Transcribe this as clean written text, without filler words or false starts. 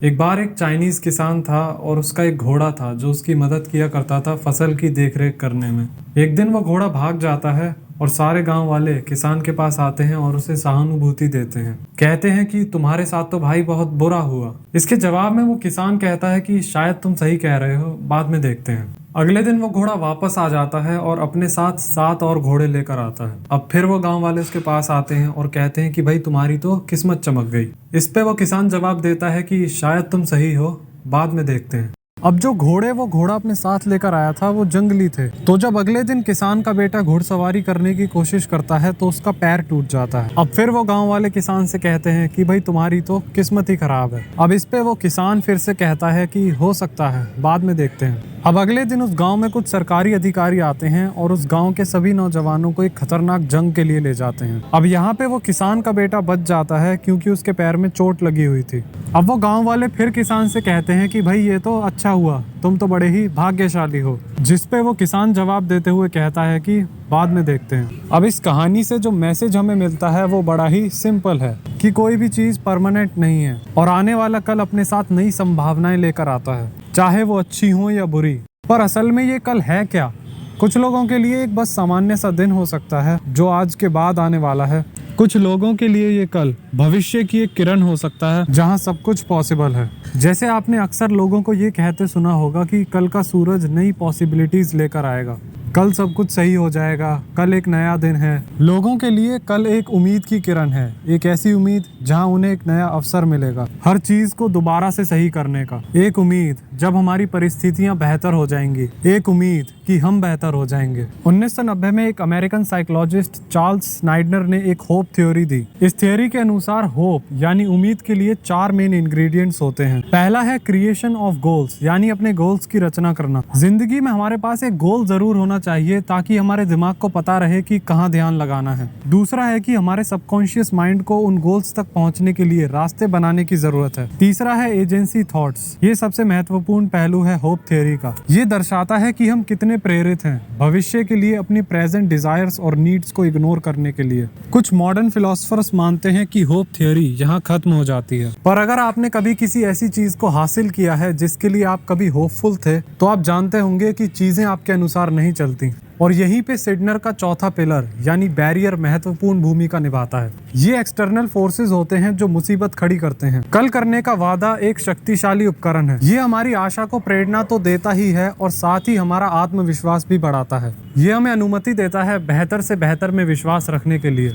एक बार एक चाइनीज किसान था और उसका एक घोड़ा था जो उसकी मदद किया करता था फसल की देखरेख करने में। एक दिन वो घोड़ा भाग जाता है और सारे गांव वाले किसान के पास आते हैं और उसे सहानुभूति देते हैं। कहते हैं कि तुम्हारे साथ तो भाई बहुत बुरा हुआ। इसके जवाब में वो किसान कहता है कि शायद तुम सही कह रहे हो, बाद में देखते हैं। अगले दिन वो घोड़ा वापस आ जाता है और अपने साथ 7 और घोड़े लेकर आता है। अब फिर वो गांव वाले उसके पास आते हैं और कहते हैं कि भाई तुम्हारी तो किस्मत चमक गई। इस पे वो किसान जवाब देता है कि शायद तुम सही हो, बाद में देखते हैं। अब जो वो घोड़ा अपने साथ लेकर आया था वो जंगली थे। तो जब अगले दिन किसान का बेटा घुड़सवारी करने की कोशिश करता है तो उसका पैर टूट जाता है। अब फिर वो गांव वाले किसान से कहते हैं कि भाई तुम्हारी तो किस्मत ही खराब है। अब इस पे वो किसान फिर से कहता है कि हो सकता है, बाद में देखते हैं। अब अगले दिन उस गांव में कुछ सरकारी अधिकारी आते हैं और उस गांव के सभी नौजवानों को एक खतरनाक जंग के लिए ले जाते हैं। अब यहाँ पे वो किसान का बेटा बच जाता है क्योंकि उसके पैर में चोट लगी हुई थी। अब वो गांव वाले फिर किसान से कहते हैं कि भाई ये तो अच्छा हुआ, तुम तो बड़े ही भाग्यशाली हो। जिस पे वो किसान जवाब देते हुए कहता है कि बाद में देखते हैं। अब इस कहानी से जो मैसेज हमें मिलता है वो बड़ा ही सिंपल है कि कोई भी चीज परमानेंट नहीं है और आने वाला कल अपने साथ नई संभावनाएं लेकर आता है, चाहे वो अच्छी हो या बुरी। पर असल में ये कल है क्या? कुछ लोगों के लिए एक बस सामान्य सा दिन हो सकता है जो आज के बाद आने वाला है। कुछ लोगों के लिए ये कल भविष्य की एक किरण हो सकता है जहां सब कुछ पॉसिबल है। जैसे आपने अक्सर लोगों को ये कहते सुना होगा कि कल का सूरज नई पॉसिबिलिटीज लेकर आएगा, कल सब कुछ सही हो जाएगा, कल एक नया दिन है। लोगों के लिए कल एक उम्मीद की किरण है, एक ऐसी उम्मीद जहां उन्हें एक नया अवसर मिलेगा हर चीज को दोबारा से सही करने का। एक उम्मीद जब हमारी परिस्थितियां बेहतर हो जाएंगी, एक उम्मीद कि हम बेहतर हो जाएंगे। 1990 में एक अमेरिकन साइकोलॉजिस्ट चार्ल्स स्नाइडर ने एक होप थ्योरी दी। इस थ्योरी के अनुसार होप यानी उम्मीद के लिए 4 मेन इंग्रेडिएंट्स होते हैं। पहला है क्रिएशन ऑफ गोल्स, यानी अपने गोल्स की रचना करना। जिंदगी में हमारे पास एक गोल जरूर होना चाहिए ताकि हमारे दिमाग को पता रहे कि कहाँ ध्यान लगाना है। दूसरा है कि हमारे सबकॉन्शियस माइंड को उन गोल्स तक पहुंचने के लिए रास्ते बनाने की जरूरत है। तीसरा है एजेंसी थॉट्स। ये सबसे महत्वपूर्ण पहलू है होप थ्योरी का। ये दर्शाता है कि हम कितने प्रेरित हैं भविष्य के लिए अपनी प्रेजेंट डिजायर्स और नीड्स को इग्नोर करने के लिए। कुछ मॉडर्न फिलोसोफर्स मानते हैं कि होप थ्योरी यहाँ खत्म हो जाती है, पर अगर आपने कभी किसी ऐसी चीज को हासिल किया है जिसके लिए आप कभी होपफुल थे तो आप जानते होंगे कि चीजें आपके अनुसार नहीं चलती। और यहीं पे सिडनर का चौथा पिलर यानी बैरियर महत्वपूर्ण भूमिका निभाता है। ये एक्सटर्नल फोर्सेस होते हैं जो मुसीबत खड़ी करते हैं। कल करने का वादा एक शक्तिशाली उपकरण है। ये हमारी आशा को प्रेरणा तो देता ही है और साथ ही हमारा आत्मविश्वास भी बढ़ाता है। ये हमें अनुमति देता है बेहतर से बेहतर में विश्वास रखने के लिए।